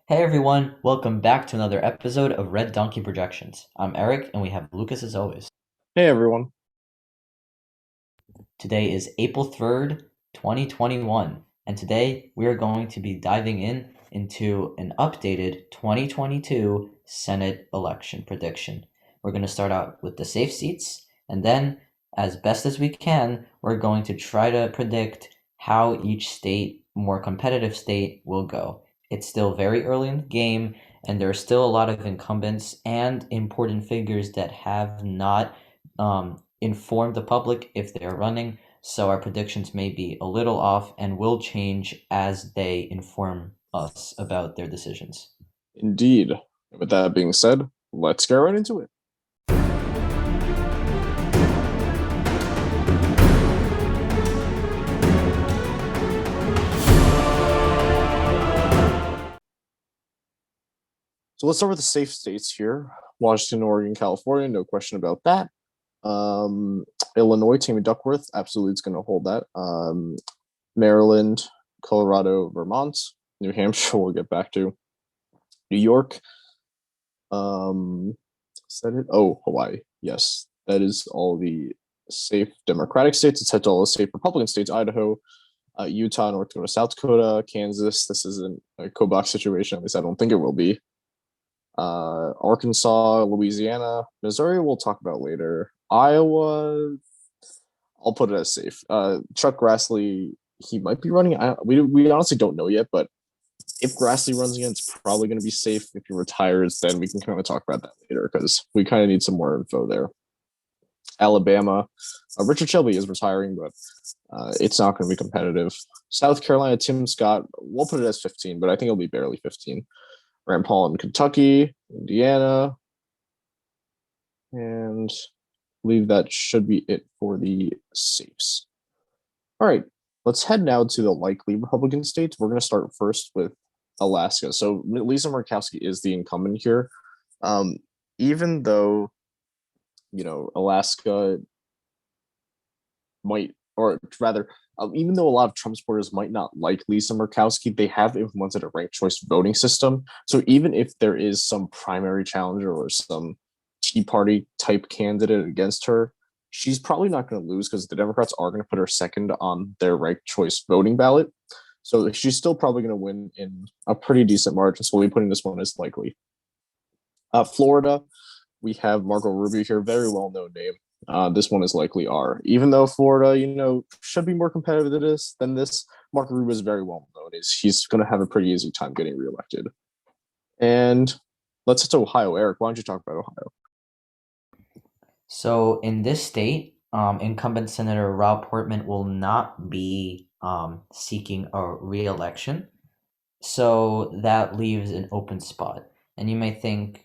Hey everyone, welcome back to another episode of Red Donkey Projections. I'm Eric and we have Lucas as always. Hey everyone. Today is April 3rd, 2021, and today we are going to be diving into an updated 2022 Senate election prediction. We're going to start out with the safe seats, and then, as best as we can, we're going to try to predict how each state, more competitive state, will go. It's still very early in the game, and there are still a lot of incumbents and important figures that have not informed the public if they're running, so our predictions may be a little off and will change as they inform us about their decisions. Indeed. With that being said, let's get right into it. So let's start with the safe states here. Washington, Oregon, California, no question about that. Illinois, Tammy Duckworth, absolutely is going to hold that. Maryland, Colorado, Vermont, New Hampshire, we'll get back to. New York, Senate. Oh, Hawaii. Yes, that is all the safe Democratic states. It's head to all the safe Republican states: Idaho, Utah, North Dakota, South Dakota, Kansas. This isn't a co-box situation. At least I don't think it will be. Arkansas, Louisiana, Missouri. We'll talk about later. Iowa. I'll put it as safe. Chuck Grassley. He might be running. We honestly don't know yet, but if Grassley runs again, it's probably going to be safe. If he retires, then we can kind of talk about that later because we kind of need some more info there. Alabama, Richard Shelby is retiring, but it's not going to be competitive. South Carolina, Tim Scott, we'll put it as 15, but I think it'll be barely 15. Rand Paul in Kentucky, Indiana, and I believe that should be it for the safes. All right, let's head now to the likely Republican states. We're going to start first with Alaska. So Lisa Murkowski is the incumbent here. Even though, Alaska might, or rather, even though a lot of Trump supporters might not like Lisa Murkowski, they have implemented a ranked choice voting system. So even if there is some primary challenger or some Tea Party type candidate against her, she's probably not going to lose because the Democrats are going to put her second on their ranked choice voting ballot. So she's still probably going to win in a pretty decent margin. So we'll be putting this one as likely. Florida, we have Marco Rubio here, very well-known name. This one is likely R. Even though Florida, should be more competitive than this, Marco Rubio is very well-known. He's going to have a pretty easy time getting reelected. And let's get to Ohio. Eric, why don't you talk about Ohio? So in this state, incumbent Senator Rob Portman will not be seeking a re-election. So that leaves an open spot. And you may think,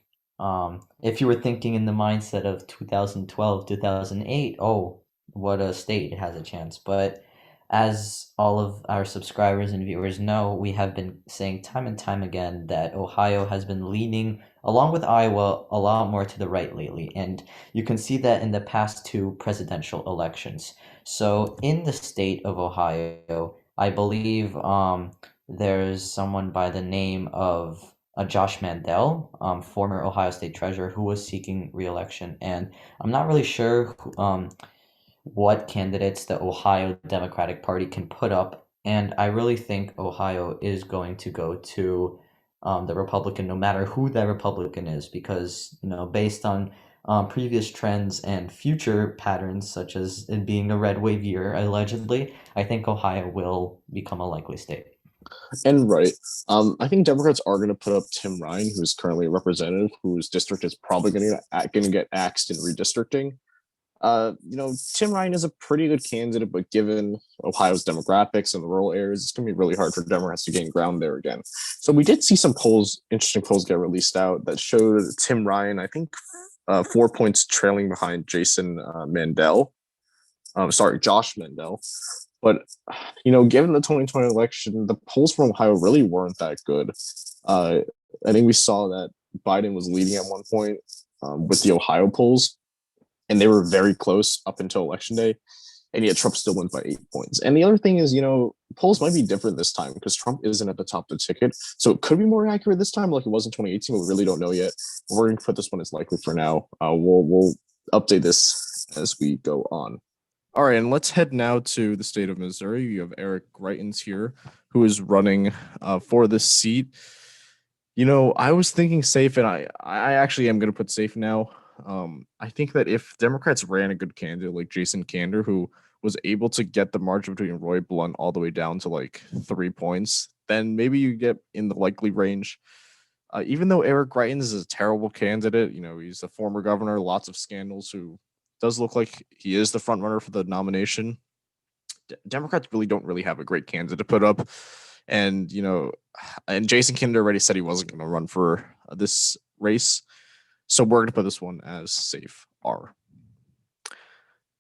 if you were thinking in the mindset of 2012, 2008, oh, what a state, it has a chance. But as all of our subscribers and viewers know, we have been saying time and time again that Ohio has been leaning, along with Iowa, a lot more to the right lately. And you can see that in the past two presidential elections. So in the state of Ohio, I believe there's someone by the name of Josh Mandel, former Ohio State treasurer, who was seeking re-election, and I'm not really sure what candidates the Ohio Democratic Party can put up, and I really think Ohio is going to go to the Republican, no matter who that Republican is, because based on previous trends and future patterns, such as it being a red wave year, allegedly, I think Ohio will become a likely state. And right. I think Democrats are going to put up Tim Ryan, who's currently a representative, whose district is probably going to get axed in redistricting. Tim Ryan is a pretty good candidate, but given Ohio's demographics and the rural areas, it's going to be really hard for Democrats to gain ground there again. So we did see some interesting polls get released out that showed Tim Ryan, I think, 4 points trailing behind Josh Mandel. But given the 2020 election, the polls from Ohio really weren't that good. I think we saw that Biden was leading at one point with the Ohio polls, and they were very close up until election day. And yet Trump still wins by 8 points. And the other thing is, polls might be different this time because Trump isn't at the top of the ticket. So it could be more accurate this time, like it was in 2018, but we really don't know yet. We're going to put this one as likely for now. We'll update this as we go on. All right, and let's head now to the state of Missouri. You have Eric Greitens here, who is running for this seat. I was thinking safe, and I actually am going to put safe now. I think that if Democrats ran a good candidate like Jason Kander, who was able to get the margin between Roy Blunt all the way down to like 3 points, then maybe you get in the likely range. Even though Eric Greitens is a terrible candidate, he's a former governor, lots of scandals, who does look like he is the front runner for the nomination. Democrats don't really have a great candidate to put up. And, and Jason Kinder already said he wasn't going to run for this race. So we're going to put this one as safe R.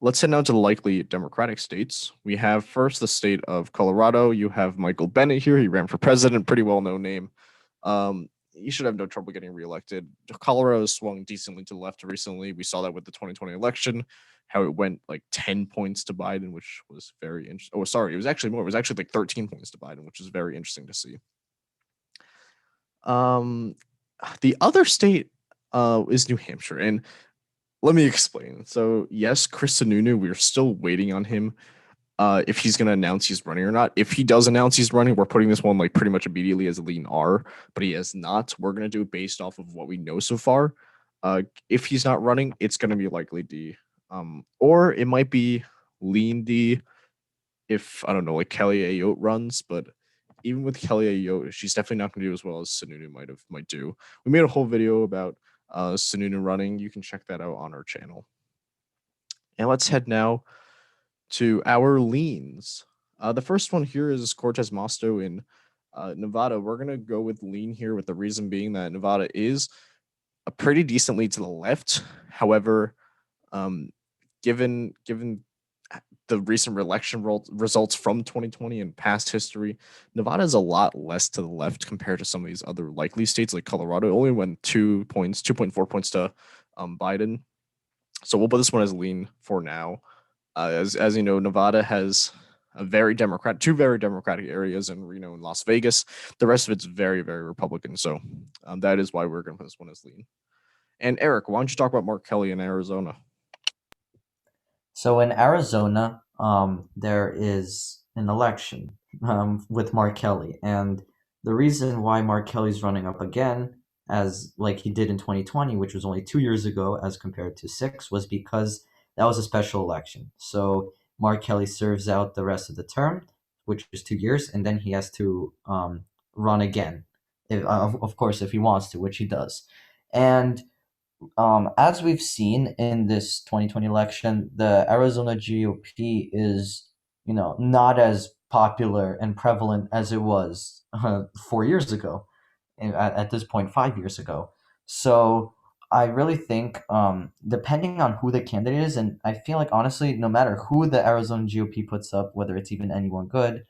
Let's head now to the likely Democratic states. We have first the state of Colorado. You have Michael Bennet here. He ran for president, pretty well-known name. He should have no trouble getting reelected. Colorado has swung decently to the left recently. We saw that with the 2020 election, how it went like 10 points to Biden, which was very interesting. Oh, sorry, it was actually more. It was actually like 13 points to Biden, which was very interesting to see. The other state is New Hampshire, and let me explain. So yes, Kristen, we're still waiting on him. If he's going to announce he's running or not. If he does announce he's running, we're putting this one like pretty much immediately as a lean R, but he has not. We're going to do it based off of what we know so far. If he's not running, it's going to be likely D. Or it might be lean D if, I don't know, like Kelly Ayotte runs, but even with Kelly Ayotte, she's definitely not going to do as well as Sununu might do. We made a whole video about Sununu running. You can check that out on our channel. And let's head now to our leans. The first one here is Cortez Masto in Nevada. We're going to go with lean here, with the reason being that Nevada is a pretty decent lead to the left. However, given the recent election results from 2020 and past history, Nevada is a lot less to the left compared to some of these other likely states like Colorado. It only went 2 points, 2.4 points to Biden. So we'll put this one as lean for now. As you know, Nevada has two very democratic areas in Reno and Las Vegas. The rest of it's very, very Republican. So that is why we're going to put this one as lean. And Eric, why don't you talk about Mark Kelly in Arizona? So in Arizona, there is an election with Mark Kelly, and the reason why Mark Kelly's running up again, as like he did in 2020, which was only 2 years ago, as compared to 6, was because that was a special election. So Mark Kelly serves out the rest of the term, which is 2 years, and then he has to run again, of course, if he wants to, which he does. And as we've seen in this 2020 election, the Arizona GOP is, not as popular and prevalent as it was 4 years ago, and at this point, 5 years ago. So I really think, depending on who the candidate is, and I feel like honestly, no matter who the Arizona GOP puts up, whether it's even anyone good,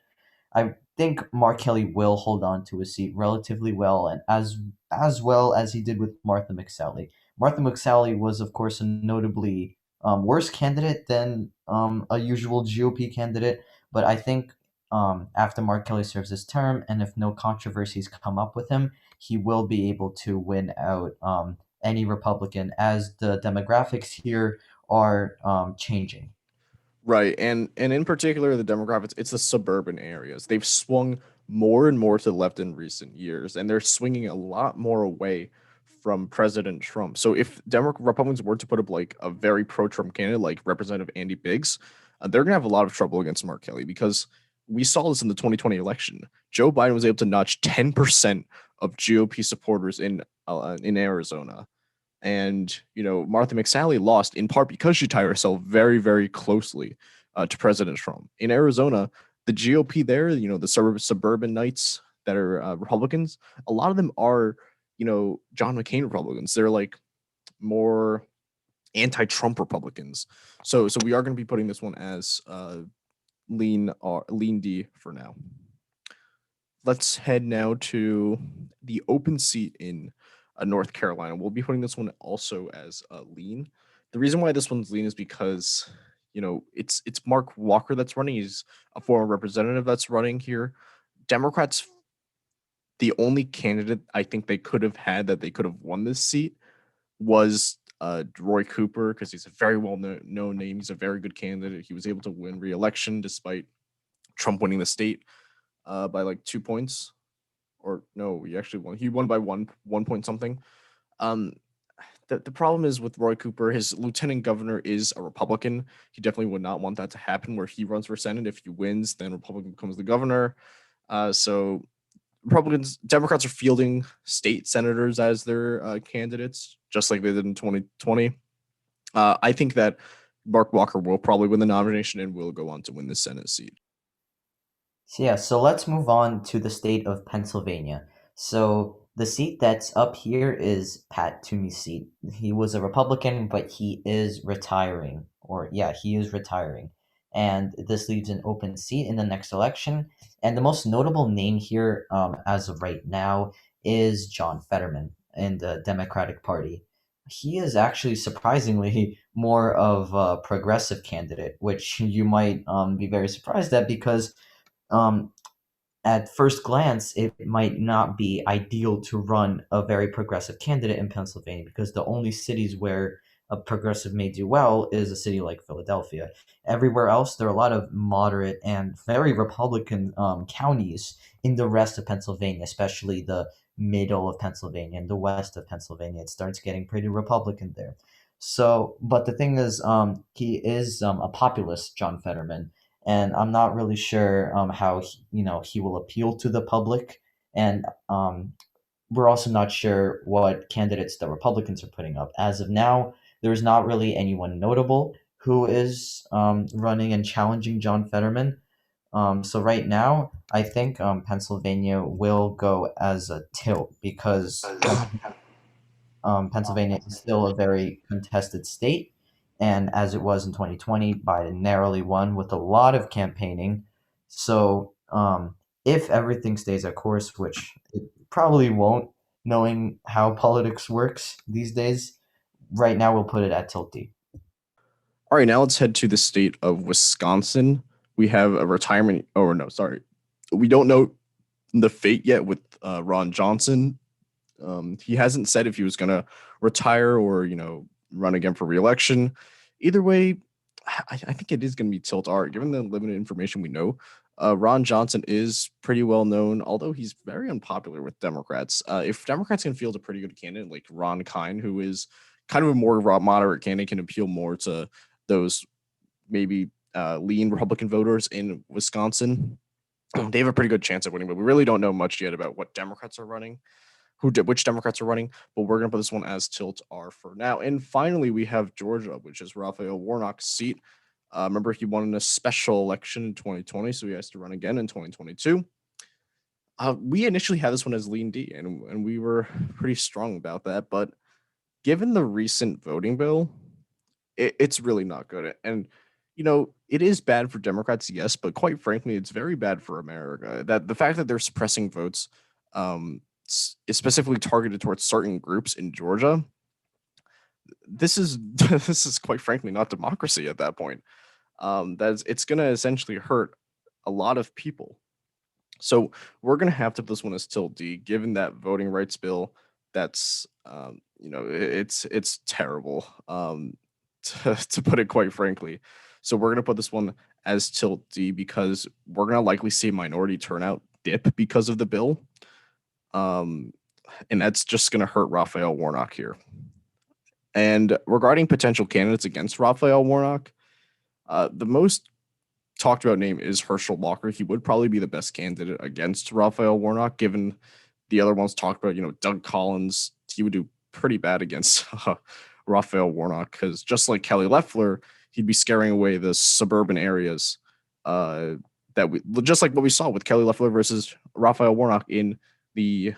I think Mark Kelly will hold on to his seat relatively well, and as well as he did with Martha McSally. Martha McSally was, of course, a notably worse candidate than a usual GOP candidate, but I think after Mark Kelly serves his term, and if no controversies come up with him, he will be able to win out any Republican, as the demographics here are changing. Right, and in particular, the demographics, it's the suburban areas. They've swung more and more to the left in recent years, and they're swinging a lot more away from President Trump. So if Republicans were to put up like a very pro-Trump candidate like Representative Andy Biggs, they're gonna have a lot of trouble against Mark Kelly, because we saw this in the 2020 election. Joe Biden was able to notch 10% of GOP supporters in Arizona. And, Martha McSally lost in part because she tied herself very, very closely to President Trump. In Arizona, the GOP there, the suburban knights that are Republicans, a lot of them are, John McCain Republicans. They're like more anti-Trump Republicans. So we are going to be putting this one as lean D for now. Let's head now to the open seat in North Carolina. We'll be putting this one also as lean. The reason why this one's lean is because, It's Mark Walker that's running. He's a former representative that's running here. Democrats, the only candidate I think they could have had that they could have won this seat was Roy Cooper, because he's a very well known name. He's a very good candidate. He was able to win re-election despite Trump winning the state by like 2 points. Or no, he actually won. He won by one point something. Um, the problem is with Roy Cooper, his lieutenant governor is a Republican. He definitely would not want that to happen where he runs for Senate. If he wins, then Republican becomes the governor. So Democrats are fielding state senators as their candidates, just like they did in 2020. I think that Mark Walker will probably win the nomination and will go on to win the Senate seat. So let's move on to the state of Pennsylvania. So the seat that's up here is Pat Toomey's seat. He was a Republican, but he is retiring, or yeah, he is retiring. And this leaves an open seat in the next election. And the most notable name here, as of right now, is John Fetterman in the Democratic Party. He is actually surprisingly more of a progressive candidate, which you might be very surprised at because um, at first glance, it might not be ideal to run a very progressive candidate in Pennsylvania because the only cities where a progressive may do well is a city like Philadelphia. Everywhere else, there are a lot of moderate and very Republican counties in the rest of Pennsylvania, especially the middle of Pennsylvania and the west of Pennsylvania. It starts getting pretty Republican there. So, but the thing is, he is a populist, John Fetterman, and I'm not really sure how he will appeal to the public, and we're also not sure what candidates the Republicans are putting up. As of now, there's not really anyone notable who is running and challenging John Fetterman. So right now, I think Pennsylvania will go as a tilt because Pennsylvania is still a very contested state, and as it was in 2020, Biden narrowly won with a lot of campaigning. So, if everything stays at course, which it probably won't, knowing how politics works these days, right now we'll put it at tilty. All right, now let's head to the state of Wisconsin. We have a retirement. Oh no, sorry, we don't know the fate yet with Ron Johnson. He hasn't said if he was going to retire or run again for reelection. Either way, I think it is going to be tilt art given the limited information we know. Ron Johnson is pretty well known, although he's very unpopular with Democrats. If Democrats can field a pretty good candidate like Ron Kine, who is kind of a more moderate candidate, can appeal more to those maybe lean Republican voters in Wisconsin. They have a pretty good chance of winning, but we really don't know much yet about what Democrats are running, which Democrats are running. But we're gonna put this one as tilt R for now. And finally, we have Georgia, which is Raphael Warnock's seat. Remember, he won in a special election in 2020, so he has to run again in 2022. We initially had this one as lean D, and we were pretty strong about that. But given the recent voting bill, it's really not good. And it is bad for Democrats, yes, but quite frankly, it's very bad for America. That the fact that they're suppressing votes, is specifically targeted towards certain groups in Georgia. This is this is quite frankly not democracy at that point. It's going to essentially hurt a lot of people. So we're going to have to put this one as tilt D, given that voting rights bill. That's it's terrible, to put it quite frankly. So we're going to put this one as tilt D because we're going to likely see minority turnout dip because of the bill. And that's just going to hurt Raphael Warnock here. And regarding potential candidates against Raphael Warnock, the most talked about name is Herschel Walker. He would probably be the best candidate against Raphael Warnock, given the other ones talked about. Doug Collins, he would do pretty bad against Raphael Warnock because just like Kelly Loeffler, he'd be scaring away the suburban areas. Just like what we saw with Kelly Loeffler versus Raphael Warnock in the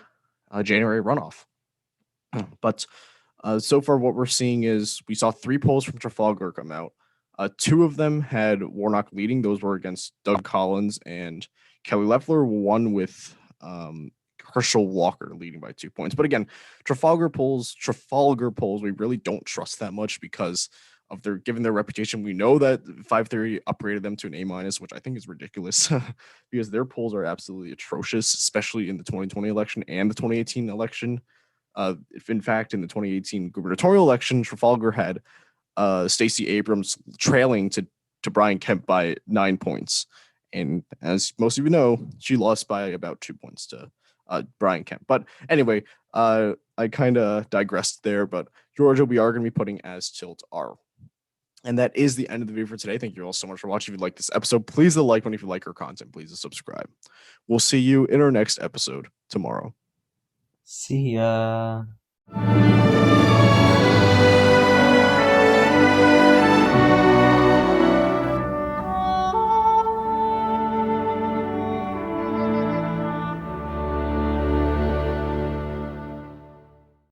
January runoff. But so far, what we're seeing is we saw 3 polls from Trafalgar come out. 2 of them had Warnock leading. Those were against Doug Collins and Kelly Loeffler. One with Herschel Walker leading by 2 points. But again, Trafalgar polls, we really don't trust that much because of their given their reputation. We know that 530 upgraded them to an A-, which I think is ridiculous because their polls are absolutely atrocious, especially in the 2020 election and the 2018 election. If in fact in the 2018 gubernatorial election, Trafalgar had Stacey Abrams trailing to Brian Kemp by 9 points. And as most of you know, she lost by about 2 points to Brian Kemp. But anyway, I kind of digressed there. But Georgia, we are going to be putting as tilt R. And that is the end of the video for today. Thank you all so much for watching. If you like this episode, please hit the like button. If you like our content, please subscribe. We'll see you in our next episode tomorrow. See ya.